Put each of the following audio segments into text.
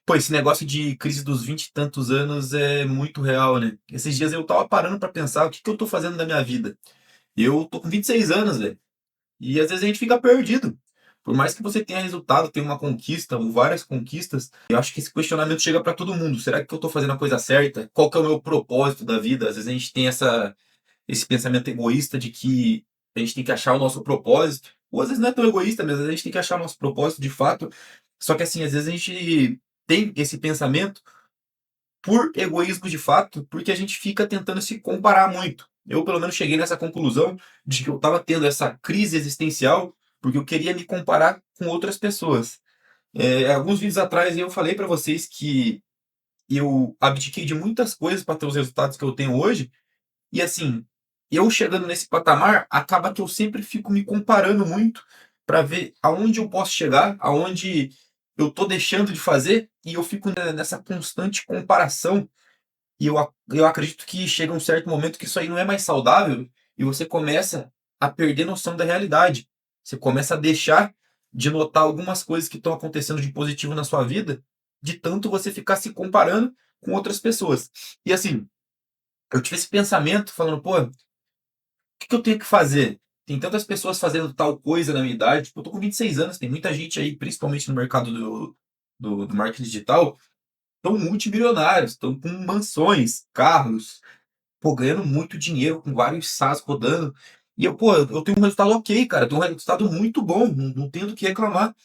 Pô, esse negócio de crise dos 20 e tantos anos é muito real, né? Esses dias eu tava parando pra pensar o que que eu tô fazendo da minha vida. Eu tô com 26 anos, velho. E às vezes a gente fica perdido. Por mais que você tenha resultado, tenha uma conquista ou várias conquistas, eu acho que esse questionamento chega pra todo mundo. Será que eu tô fazendo a coisa certa? Qual que é o meu propósito da vida? Às vezes a gente tem esse pensamento egoísta de que a gente tem que achar o nosso propósito. Ou às vezes não é tão egoísta, mas às vezes a gente tem que achar o nosso propósito de fato. Só que assim, às vezes a gente tem esse pensamento por egoísmo de fato, porque a gente fica tentando se comparar muito. Eu, pelo menos, cheguei nessa conclusão de que eu estava tendo essa crise existencial porque eu queria me comparar com outras pessoas. Alguns vídeos atrás eu falei para vocês que eu abdiquei de muitas coisas para ter os resultados que eu tenho hoje, e assim, eu chegando nesse patamar, acaba que eu sempre fico me comparando muito para ver aonde eu posso chegar, aonde eu tô deixando de fazer, e eu fico nessa constante comparação e eu acredito que chega um certo momento que isso aí não é mais saudável e você começa a perder noção da realidade. Você começa a deixar de notar algumas coisas que estão acontecendo de positivo na sua vida, de tanto você ficar se comparando com outras pessoas. E assim, eu tive esse pensamento falando, pô, o que que eu tenho que fazer? Tem tantas pessoas fazendo tal coisa na minha idade. Tipo, eu tô com 26 anos, tem muita gente aí, principalmente no mercado do marketing digital, estão multimilionários, estão com mansões, carros, pô, ganhando muito dinheiro com vários SaaS rodando. E eu tenho um resultado ok, cara. Eu tenho um resultado muito bom, não tenho do que reclamar.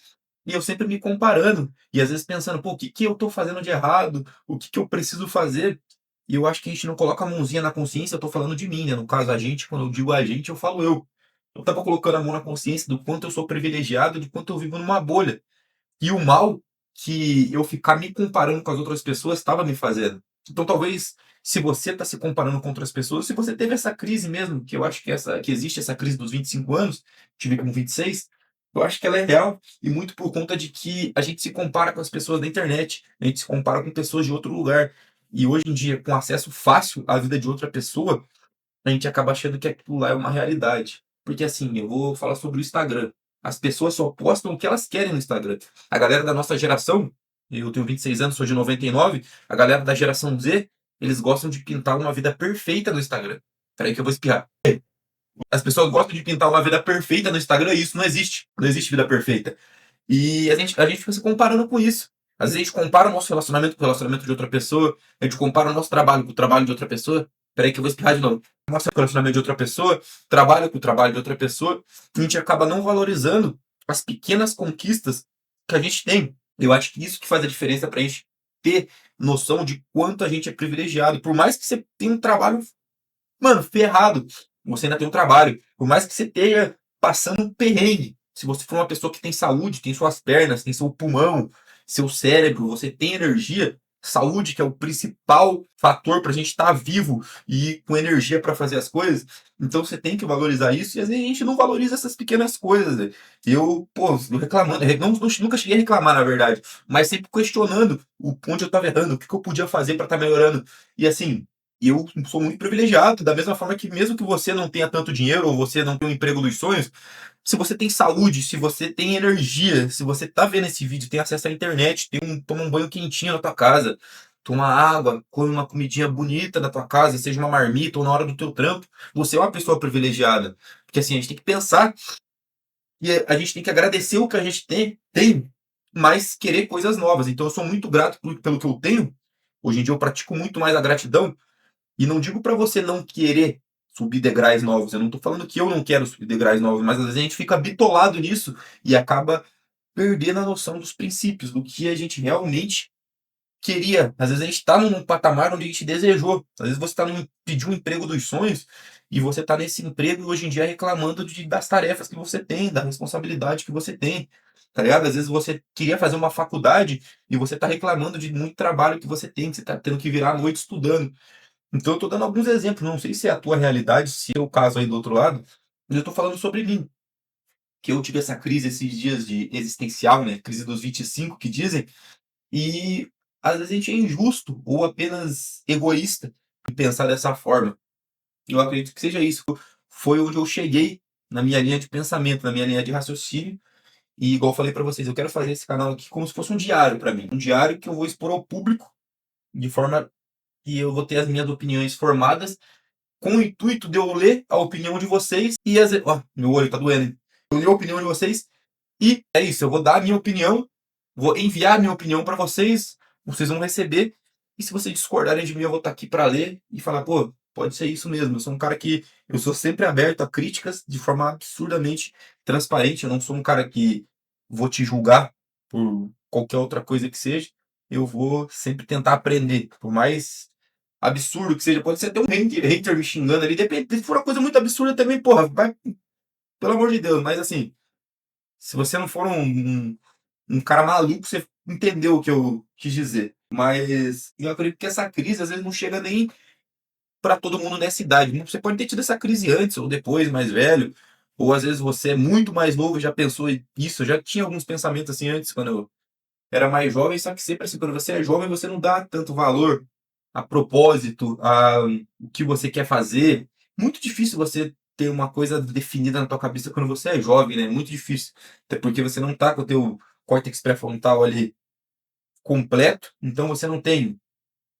E eu sempre me comparando. E às vezes pensando, pô, o que que eu tô fazendo de errado? O que que eu preciso fazer? E eu acho que a gente não coloca a mãozinha na consciência, eu tô falando de mim, né? No caso, a gente, quando eu digo a gente, eu falo eu. Eu tava colocando a mão na consciência do quanto eu sou privilegiado, de quanto eu vivo numa bolha. E o mal que eu ficar me comparando com as outras pessoas estava me fazendo. Então, talvez, se você está se comparando com outras pessoas, se você teve essa crise mesmo, que eu acho que existe essa crise dos 25 anos, tive com 26, eu acho que ela é real e muito por conta de que a gente se compara com as pessoas da internet, a gente se compara com pessoas de outro lugar. E hoje em dia, com acesso fácil à vida de outra pessoa, a gente acaba achando que aquilo lá é uma realidade. Porque assim, eu vou falar sobre o Instagram. As pessoas só postam o que elas querem no Instagram. A galera da nossa geração, eu tenho 26 anos, sou de 99, a galera da geração Z, eles gostam de pintar uma vida perfeita no Instagram. Peraí que eu vou espirrar. As pessoas gostam de pintar uma vida perfeita no Instagram e isso não existe. Não existe vida perfeita. E a gente fica se comparando com isso. Às vezes a gente compara o nosso relacionamento com o relacionamento de outra pessoa, a gente compara o nosso trabalho com o trabalho de outra pessoa. Peraí que eu vou espirrar de novo. Nosso relacionamento de outra pessoa, trabalho com o trabalho de outra pessoa, e a gente acaba não valorizando as pequenas conquistas que a gente tem. Eu acho que isso que faz a diferença pra gente ter noção de quanto a gente é privilegiado. Por mais que você tenha um trabalho, mano, ferrado, você ainda tem um trabalho. Por mais que você esteja passando um perrengue, se você for uma pessoa que tem saúde, tem suas pernas, tem seu pulmão, seu cérebro, você tem energia, saúde, que é o principal fator para a gente estar vivo e com energia para fazer as coisas, então você tem que valorizar isso e às vezes a gente não valoriza essas pequenas coisas. Né? Eu, pô, eu reclamando, nunca cheguei a reclamar, na verdade, mas sempre questionando onde eu estava errando, o que eu podia fazer para estar melhorando. E assim, eu sou muito privilegiado, da mesma forma que mesmo que você não tenha tanto dinheiro ou você não tenha um emprego dos sonhos, se você tem saúde, se você tem energia, se você tá vendo esse vídeo, tem acesso à internet, toma um banho quentinho na tua casa, toma água, come uma comidinha bonita na tua casa, seja uma marmita ou na hora do teu trampo, você é uma pessoa privilegiada. Porque assim, a gente tem que pensar e a gente tem que agradecer o que a gente tem, mas querer coisas novas. Então eu sou muito grato pelo que eu tenho. Hoje em dia eu pratico muito mais a gratidão e não digo para você não querer subir degraus novos. Eu não tô falando que eu não quero subir degraus novos, mas às vezes a gente fica bitolado nisso e acaba perdendo a noção dos princípios, do que a gente realmente queria. Às vezes a gente está num patamar onde a gente desejou. Às vezes você pediu um emprego dos sonhos e você está nesse emprego e hoje em dia reclamando das tarefas que você tem, da responsabilidade que você tem. Tá ligado? Às vezes você queria fazer uma faculdade e você está reclamando de muito trabalho que você tem, que você está tendo que virar à noite estudando. Então eu tô dando alguns exemplos, não sei se é a tua realidade, se é o caso aí do outro lado, mas eu tô falando sobre mim, que eu tive essa crise esses dias de existencial, né, crise dos 25 que dizem, e às vezes a gente é injusto ou apenas egoísta em pensar dessa forma. Eu acredito que seja isso. Foi onde eu cheguei na minha linha de pensamento, na minha linha de raciocínio, E igual eu falei pra vocês, eu quero fazer esse canal aqui como se fosse um diário pra mim. Um diário que eu vou expor ao público de forma que eu vou ter as minhas opiniões formadas com o intuito de eu ler a opinião de vocês e as... Ó, meu olho tá doendo, hein? Eu ler a opinião de vocês e é isso, eu vou dar a minha opinião, vou enviar a minha opinião pra vocês, vocês vão receber, e se vocês discordarem de mim, eu vou estar aqui pra ler e falar, pô, pode ser isso mesmo. Eu sou um cara que eu sou sempre aberto a críticas de forma absurdamente transparente. Eu não sou um cara que vou te julgar por qualquer outra coisa que seja. Eu vou sempre tentar aprender, por mais absurdo que seja. Pode ser até um hater me xingando ali, depende. Se for uma coisa muito absurda também, porra, vai, pelo amor de Deus. Mas assim, se você não for um cara maluco, você entendeu o que eu quis dizer. Mas eu acredito que essa crise às vezes não chega nem para todo mundo nessa idade. Você pode ter tido essa crise antes ou depois, mais velho, ou às vezes você é muito mais novo e já pensou isso. Eu já tinha alguns pensamentos assim antes, quando eu era mais jovem, só que sempre assim, quando você é jovem, você não dá tanto valor a propósito, a o que você quer fazer. Muito difícil você ter uma coisa definida na tua cabeça quando você é jovem, né? Muito difícil. Até porque você não tá com o teu córtex pré-frontal ali completo, então você não tem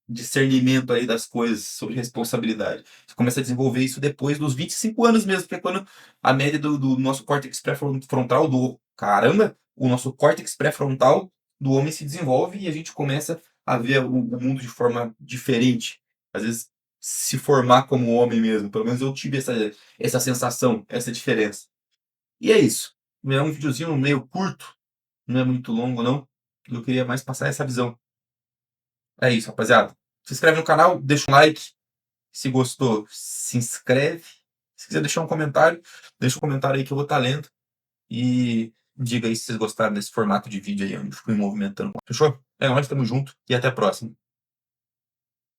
discernimento aí das coisas sobre responsabilidade. Você começa a desenvolver isso depois dos 25 anos mesmo, porque é quando a média do nosso córtex pré-frontal do caramba, o nosso córtex pré-frontal do homem se desenvolve e a gente começa a ver o mundo de forma diferente. Às vezes se formar como homem mesmo. Pelo menos eu tive essa sensação, essa diferença. E é isso. É um videozinho meio curto, não é muito longo não. Eu queria mais passar essa visão. É isso, rapaziada. Se inscreve no canal, deixa um like. Se gostou, se inscreve. Se quiser deixar um comentário, deixa um comentário aí que eu vou estar lendo. E diga aí se vocês gostaram desse formato de vídeo aí, onde eu fui movimentando. Fechou? É nóis, tamo junto e até a próxima.